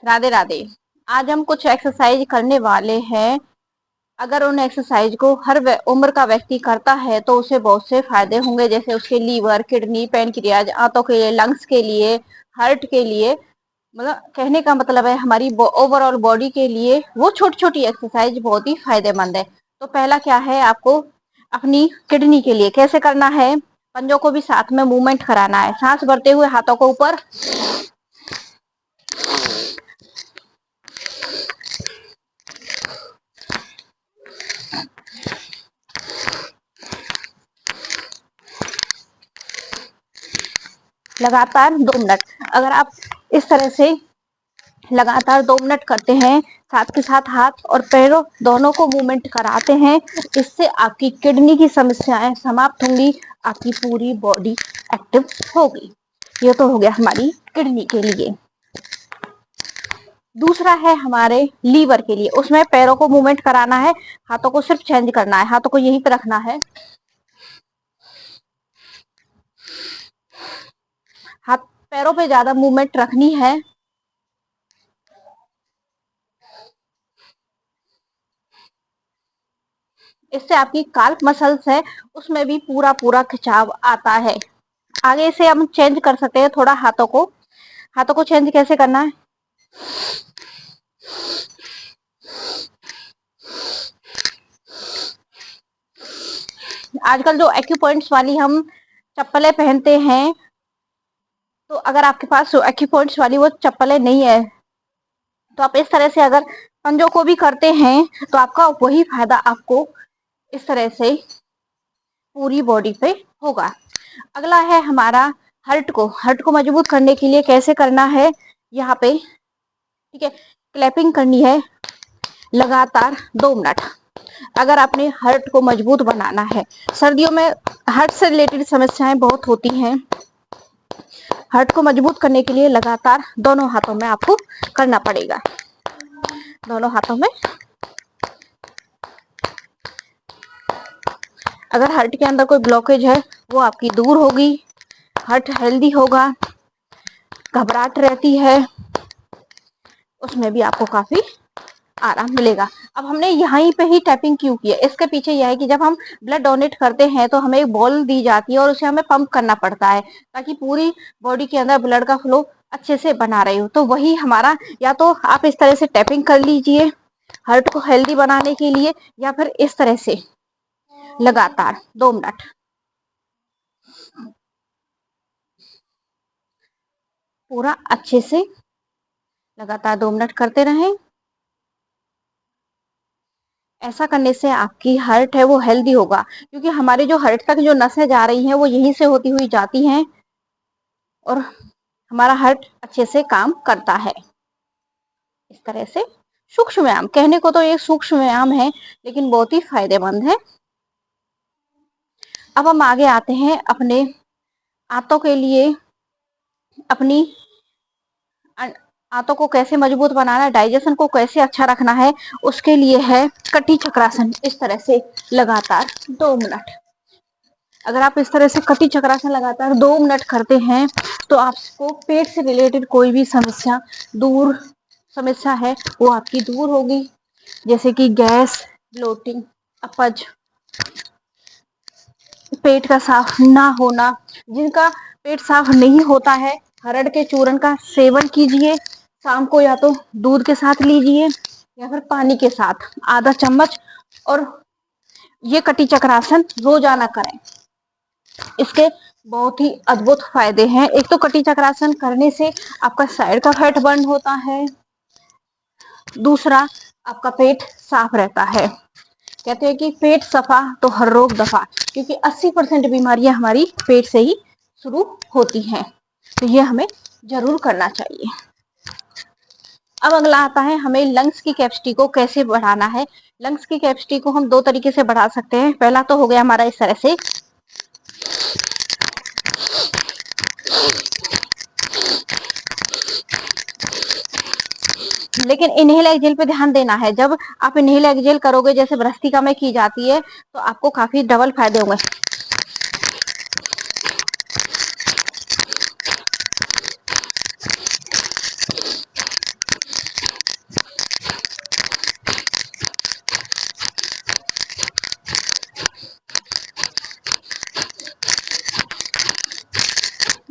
राधे राधे। आज हम कुछ एक्सरसाइज करने वाले हैं। अगर उन एक्सरसाइज को हर उम्र का व्यक्ति करता है तो उसे बहुत से फायदे होंगे, जैसे उसके लीवर, किडनी, पैनक्रियाज, आंतों के लिए, लंग्स के लिए, हार्ट के लिए। मतलब कहने का मतलब है हमारी ओवरऑल बॉडी के लिए वो छोटी छोटी एक्सरसाइज बहुत ही फायदेमंद है। तो पहला क्या है, आपको अपनी किडनी के लिए कैसे करना है, पंजों को भी साथ में मूवमेंट कराना है। सांस भरते हुए हाथों को ऊपर लगातार 2 मिनट। अगर आप इस तरह से लगातार 2 मिनट करते हैं, साथ के साथ हाथ और पैरों दोनों को मूवमेंट कराते हैं, इससे आपकी किडनी की समस्याएं समाप्त होंगी, आपकी पूरी बॉडी एक्टिव होगी। ये तो हो गया हमारी किडनी के लिए। दूसरा है हमारे लीवर के लिए, उसमें पैरों को मूवमेंट कराना है, हाथों को सिर्फ चेंज करना है, हाथों को यहीं पे रखना है, हाथ पैरों पे ज्यादा मूवमेंट रखनी है। इससे आपकी काल्प मसल्स है उसमें भी पूरा पूरा खिंचाव आता है। आगे से हम चेंज कर सकते हैं थोड़ा हाथों को चेंज कैसे करना है। आजकल जो एक्यूपॉइंट्स वाली हम चप्पलें पहनते हैं, तो अगर आपके पास एक्यूपॉइंट्स वाली वो चप्पलें नहीं है तो आप इस तरह से अगर पंजों को भी करते हैं तो आपका वही फायदा आपको इस तरह से पूरी बॉडी पे होगा। अगला है हमारा हर्ट को मजबूत करने के लिए कैसे करना है। यहाँ पे ठीक है, क्लैपिंग करनी है लगातार 2 मिनट। अगर आपने हार्ट को मजबूत बनाना है, सर्दियों में हार्ट से रिलेटेड समस्याएं बहुत होती हैं, हार्ट को मजबूत करने के लिए लगातार दोनों हाथों में आपको करना पड़ेगा। दोनों हाथों में अगर हार्ट के अंदर कोई ब्लॉकेज है वो आपकी दूर होगी, हार्ट हेल्दी होगा। घबराहट रहती है उसमें भी आपको काफी आराम मिलेगा। अब हमने यहीं पे ही टैपिंग क्यों की है, इसके पीछे यह है कि जब हम ब्लड डोनेट करते हैं तो हमें एक बॉल दी जाती है और उसे हमें पंप करना पड़ता है ताकि पूरी बॉडी के अंदर ब्लड का फ्लो अच्छे से बना रहे हो। तो वही हमारा, या तो आप इस तरह से टैपिंग कर लीजिए हार्ट को हेल्दी बनाने के लिए, या फिर इस तरह से लगातार 2 मिनट पूरा अच्छे से लगातार 2 मिनट करते रहें। ऐसा करने से आपकी हार्ट है वो हेल्दी होगा, क्योंकि हमारे जो हार्ट तक जो नसें जा रही हैं वो यहीं से होती हुई जाती हैं और हमारा हार्ट अच्छे से काम करता है। इस तरह से सूक्ष्म व्यायाम, कहने को तो ये सूक्ष्म व्यायाम है लेकिन बहुत ही फायदेमंद है। अब हम आगे आते हैं अपने आंतों के लिए। अपनी आंतों को कैसे मजबूत बनाना है, डाइजेशन को कैसे अच्छा रखना है, उसके लिए है कटी चक्रासन। इस तरह से लगातार 2 मिनट। अगर आप इस तरह से कटी चक्रासन लगातार 2 मिनट करते हैं तो आपको पेट से रिलेटेड कोई भी समस्या है वो आपकी दूर होगी, जैसे कि गैस, ब्लोटिंग, अपच, पेट का साफ ना होना। जिनका पेट साफ नहीं होता है, हरड़ के चूर्ण का सेवन कीजिए। शाम को या तो दूध के साथ लीजिए या फिर पानी के साथ आधा चम्मच, और ये कटी चक्रासन रोजाना करें। इसके बहुत ही अद्भुत फायदे हैं। एक तो कटी चक्रासन करने से आपका साइड का फैट बर्न होता है, दूसरा आपका पेट साफ रहता है। कहते हैं कि पेट सफा तो हर रोग दफा, क्योंकि 80% बीमारियां हमारी पेट से ही शुरू होती हैं। तो ये हमें जरूर करना चाहिए। अब अगला आता है हमें लंग्स की कैपेसिटी को कैसे बढ़ाना है। लंग्स की कैपेसिटी को हम 2 तरीके से बढ़ा सकते हैं। पहला तो हो गया हमारा इस तरह से, लेकिन इनहेल एक्सहेल पे ध्यान देना है। जब आप इनहेल एक्सहेल करोगे जैसे भ्रस्तिका में की जाती है तो आपको काफी डबल फायदे होंगे।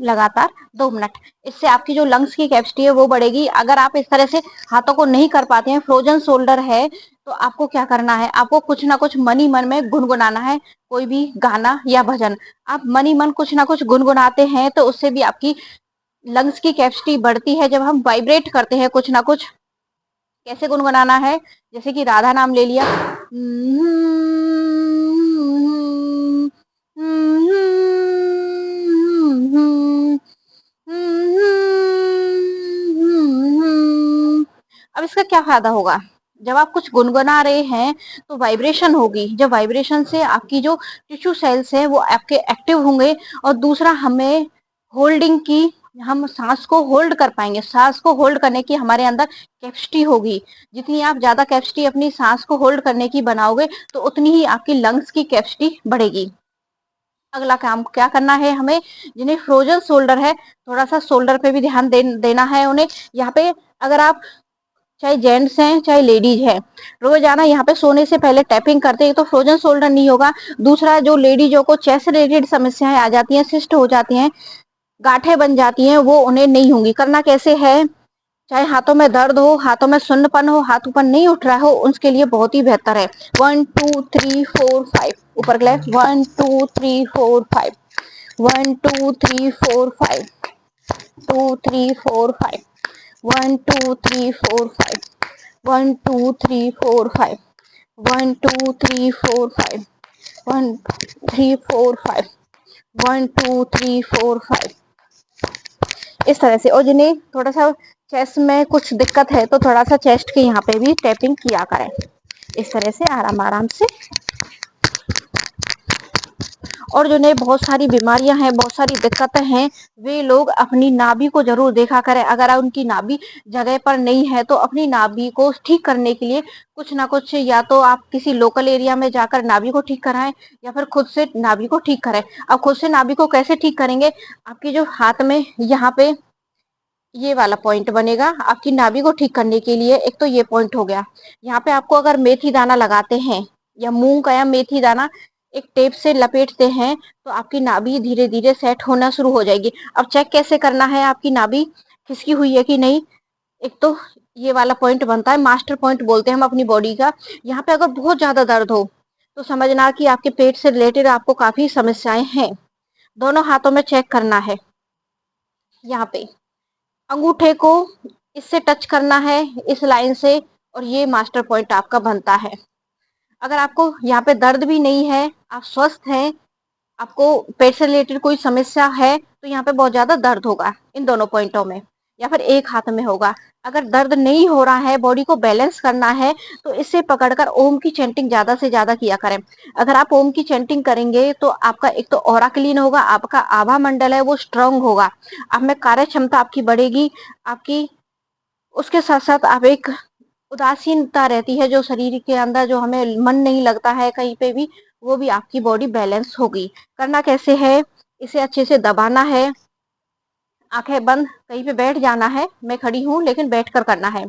लगातार 2 मिनट। इससे आपकी जो लंग्स की कैपेसिटी है वो बढ़ेगी। अगर आप इस तरह से हाथों को नहीं कर पाते हैं, फ्रोजन शोल्डर है, तो आपको क्या करना है, आपको कुछ ना कुछ मन ही मन में गुनगुनाना है, कोई भी गाना या भजन। आप मन ही मन कुछ ना कुछ गुनगुनाते हैं तो उससे भी आपकी लंग्स की कैपेसिटी बढ़ती है। जब हम वाइब्रेट करते हैं कुछ ना कुछ, कैसे गुनगुनाना है, जैसे कि राधा नाम ले लिया, अब इसका क्या फायदा होगा, जब आप कुछ गुनगुना रहे हैं तो वाइब्रेशन होगी। जब वाइब्रेशन से आपकी जो टिश्यू सेल्स है वो आपके एक्टिव होंगे, और दूसरा हमें होल्डिंग की, हम सांस को होल्ड कर पाएंगे। सांस को होल्ड करने की हमारे अंदर कैपेसिटी होगी। जितनी आप ज्यादा कैपेसिटी अपनी सांस को होल्ड करने की बनाओगे तो उतनी ही आपकी लंग्स की कैपेसिटी बढ़ेगी। अगला काम क्या करना है हमें, जिन्हें फ्रोजन शोल्डर है, थोड़ा सा शोल्डर पे भी ध्यान देना है उन्हें। यहाँ पे अगर आप चाहे जेंट्स हैं चाहे लेडीज हैं, रोजाना यहाँ पे सोने से पहले टैपिंग करते हैं तो फ्रोजन शोल्डर नहीं होगा। दूसरा, जो लेडीजों को चेस्ट रिलेटेड समस्याएं आ जाती हैं, सिस्ट हो जाती हैं, गांठें बन जाती हैं, वो उन्हें नहीं होंगी। करना कैसे है, चाहे हाथों में दर्द हो, हाथों में सुन्नपन हो, हाथ ऊपर नहीं उठ रहा हो, उसके लिए बहुत ही बेहतर है 1 2 3 4 5, ऊपर के लेफ्ट 1 2 3 4 5, 1 2 3 4 5, 2 3 4 5, 1 2 3 4 5, 1 2 3 4 5, 1 2 3 4 5, 1 3 4 5, 1 2 3 4 5, इस तरह से। और जिन्हें थोड़ा सा चेस्ट में कुछ दिक्कत है तो थोड़ा सा चेस्ट के यहाँ पे भी टैपिंग किया करें, इस तरह से आराम आराम से। और जिन्हें बहुत सारी बीमारियां हैं, बहुत सारी दिक्कतें हैं, वे लोग अपनी नाभि को जरूर देखा करें। अगर उनकी नाभि जगह पर नहीं है तो अपनी नाभि को ठीक करने के लिए कुछ ना कुछ, या तो आप किसी लोकल एरिया में जाकर नाभि को ठीक कराएं या फिर खुद से नाभि को ठीक करें। अब खुद से नाभि को कैसे ठीक करेंगे, आपकी जो हाथ में यहाँ पे ये वाला पॉइंट बनेगा आपकी नाभि को ठीक करने के लिए। एक तो ये पॉइंट हो गया। यहाँ पे आपको अगर मेथी दाना लगाते हैं या मूंग का या मेथी दाना एक टेप से लपेटते हैं तो आपकी नाभि धीरे धीरे सेट होना शुरू हो जाएगी। अब चेक कैसे करना है आपकी नाभि खिसकी हुई है कि नहीं, एक तो ये वाला पॉइंट बनता है, मास्टर पॉइंट बोलते हैं हम अपनी बॉडी का। यहाँ पे अगर बहुत ज्यादा दर्द हो तो समझना कि आपके पेट से रिलेटेड आपको काफी समस्याएं हैं। दोनों हाथों में चेक करना है। यहाँ पे अंगूठे को इससे टच करना है, इस लाइन से, और ये मास्टर पॉइंट आपका बनता है। अगर आपको यहाँ पे दर्द भी नहीं है, आप स्वस्थ हैं, आपको पेट से रिलेटेड कोई समस्या है, तो यहाँ पे बहुत ज्यादा दर्द होगा इन दोनों पॉइंटों में, या फिर एक हाथ में होगा। अगर दर्द नहीं हो रहा है, बॉडी को बैलेंस करना है, तो इसे पकड़कर ओम की चैंटिंग ज्यादा से ज्यादा किया करें। अगर आप ओम की चैंटिंग करेंगे तो आपका एक तो ऑरा क्लीन होगा, आपका आभा मंडल है वो स्ट्रांग होगा, आप में कार्य क्षमता आपकी बढ़ेगी आपकी। उसके साथ साथ आप एक उदासीनता रहती है जो शरीर के अंदर, जो हमें मन नहीं लगता है कहीं पे भी, वो भी आपकी बॉडी बैलेंस होगी। करना कैसे है, इसे अच्छे से दबाना है, आंखें बंद, कहीं पे बैठ जाना है, मैं खड़ी हूं लेकिन बैठकर करना है।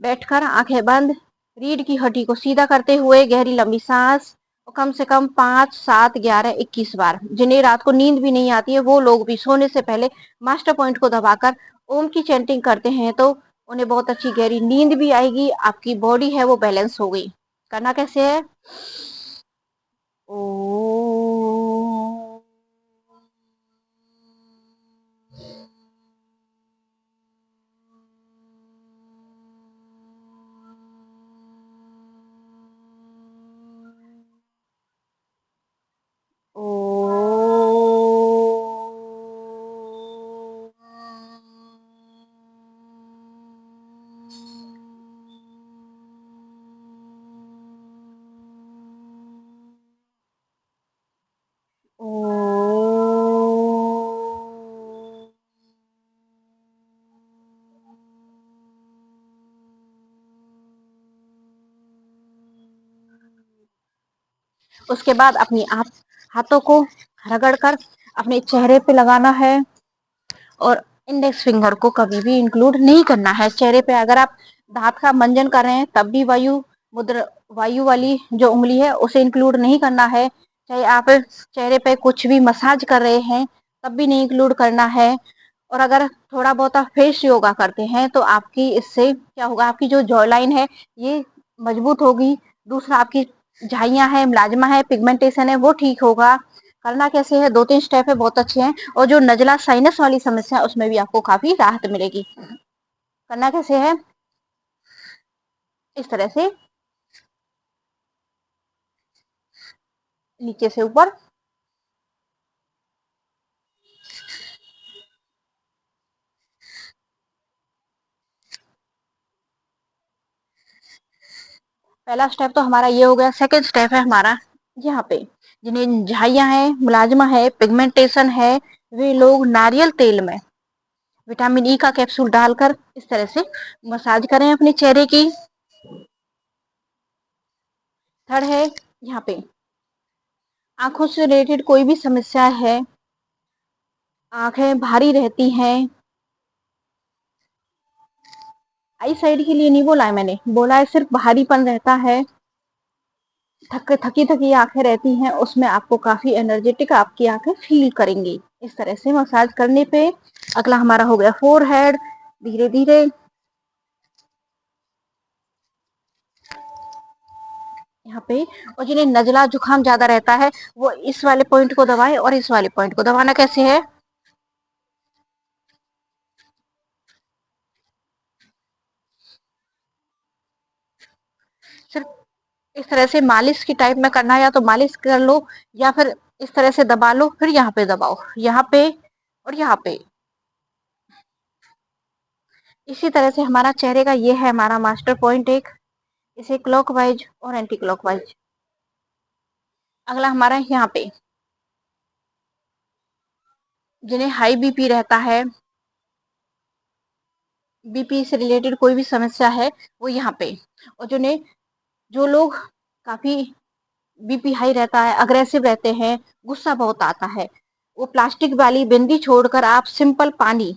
बैठकर आंखें बंद, रीढ़ की हड्डी को सीधा करते हुए गहरी लंबी सांस, और कम से कम 5 7 11 21 बार। जिन्हें रात को नींद भी नहीं आती है वो लोग भी सोने से पहले मास्टर पॉइंट को दबाकर ओम की चैंटिंग करते हैं तो उन्हें बहुत अच्छी गहरी नींद भी आएगी, आपकी बॉडी है वो बैलेंस हो गई। करना कैसे है, ओ उसके बाद अपनी हाथों को रगड़कर अपने चेहरे पे लगाना है, और इंडेक्स फिंगर को कभी भी इंक्लूड नहीं करना है चेहरे पे। अगर आप दांत का मंजन कर रहे हैं तब भी वायु मुद्रा, वायु वाली जो उंगली है उसे इंक्लूड नहीं करना है। चाहे आप चेहरे पे कुछ भी मसाज कर रहे हैं तब भी नहीं इंक्लूड करना है। और अगर थोड़ा बहुत आप फेस योगा करते हैं तो आपकी इससे क्या होगा, आपकी जो जॉ लाइन है ये मजबूत होगी। दूसरा, आपकी झाइयाँ है, मिलाजमा है, पिगमेंटेशन है, वो ठीक होगा। करना कैसे है, 2-3 स्टेप है, बहुत अच्छे हैं। और जो नजला साइनस वाली समस्या है उसमें भी आपको काफी राहत मिलेगी। करना कैसे है, इस तरह से नीचे से ऊपर। पहला स्टेप तो हमारा ये हो गया। सेकंड स्टेप है हमारा यहाँ पे, जिन्हें झाइयाँ है, मुलाजमा है, पिगमेंटेशन है, वे लोग नारियल तेल में विटामिन ई का कैप्सूल डालकर इस तरह से मसाज करें अपने चेहरे की। थर्ड है यहाँ पे, आंखों से रिलेटेड कोई भी समस्या है, आंखें भारी रहती हैं, आई साइड के लिए नहीं बोला है मैंने, बोला है सिर्फ भारीपन रहता है, थकी थकी आंखें रहती हैं, उसमें आपको काफी एनर्जेटिक आपकी आंखें फील करेंगी इस तरह से मसाज करने पे। अगला हमारा हो गया फोरहेड। धीरे धीरे यहाँ पे, और जिन्हें नजला जुकाम ज्यादा रहता है वो इस वाले पॉइंट को दबाएं, और इस वाले पॉइंट को दबाना कैसे है, सिर्फ इस तरह से मालिश की टाइप में करना है, या तो मालिश कर लो या फिर इस तरह से दबा लो, फिर यहाँ पे दबाओ, यहाँ पे और यहाँ पे। इसी तरह से हमारा चेहरे का ये है हमारा मास्टर पॉइंट एक, इसे क्लॉकवाइज और एंटी क्लॉकवाइज। अगला हमारा यहाँ पे, जिन्हें हाई बीपी रहता है, बीपी से रिलेटेड कोई भी समस्या है, वो यहाँ पे। और जिन्हें, जो लोग काफी बीपी हाई रहता है, अग्रेसिव रहते हैं, गुस्सा बहुत आता है, वो प्लास्टिक वाली बिंदी छोड़कर आप सिंपल पानी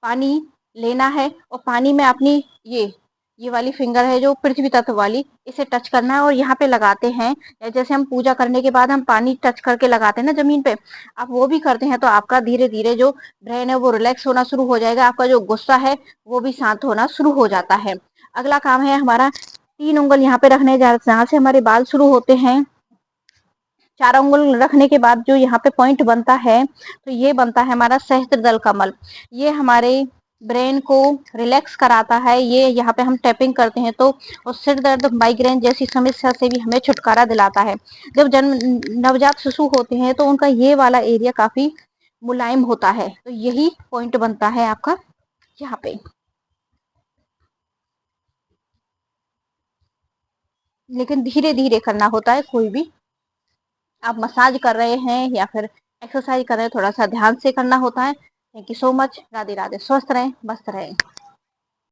पानी लेना है, और पानी में अपनी ये वाली फिंगर है जो पृथ्वी तत्व वाली, इसे टच करना है और यहाँ पे लगाते हैं। या जैसे हम पूजा करने के बाद हम पानी टच करके लगाते हैं ना जमीन पे, आप वो भी करते हैं तो आपका धीरे धीरे जो ब्रेन है वो रिलैक्स होना शुरू हो जाएगा, आपका जो गुस्सा है वो भी शांत होना शुरू हो जाता है। अगला काम है हमारा, 3 उंगल यहाँ पे रखने, जहाँ से हमारे बाल शुरू होते हैं, 4 उंगल रखने के बाद जो यहाँ पे पॉइंट बनता है, तो ये बनता है हमारा सहस्त्रदल कमल। ये हमारे ब्रेन को रिलैक्स कराता है। ये यहाँ पे हम टैपिंग करते हैं तो, और सिर दर्द, माइग्रेन जैसी समस्या से भी हमें छुटकारा दिलाता है। जब जन्म नवजात शिशु होते हैं तो उनका ये वाला एरिया काफी मुलायम होता है, तो यही पॉइंट बनता है आपका यहाँ पे। लेकिन धीरे धीरे करना होता है, कोई भी आप मसाज कर रहे हैं या फिर एक्सरसाइज कर रहे हैं, थोड़ा सा ध्यान से करना होता है। Thank you so much. Radhe Radhe. स्वस्थ रहें, मस्त रहें।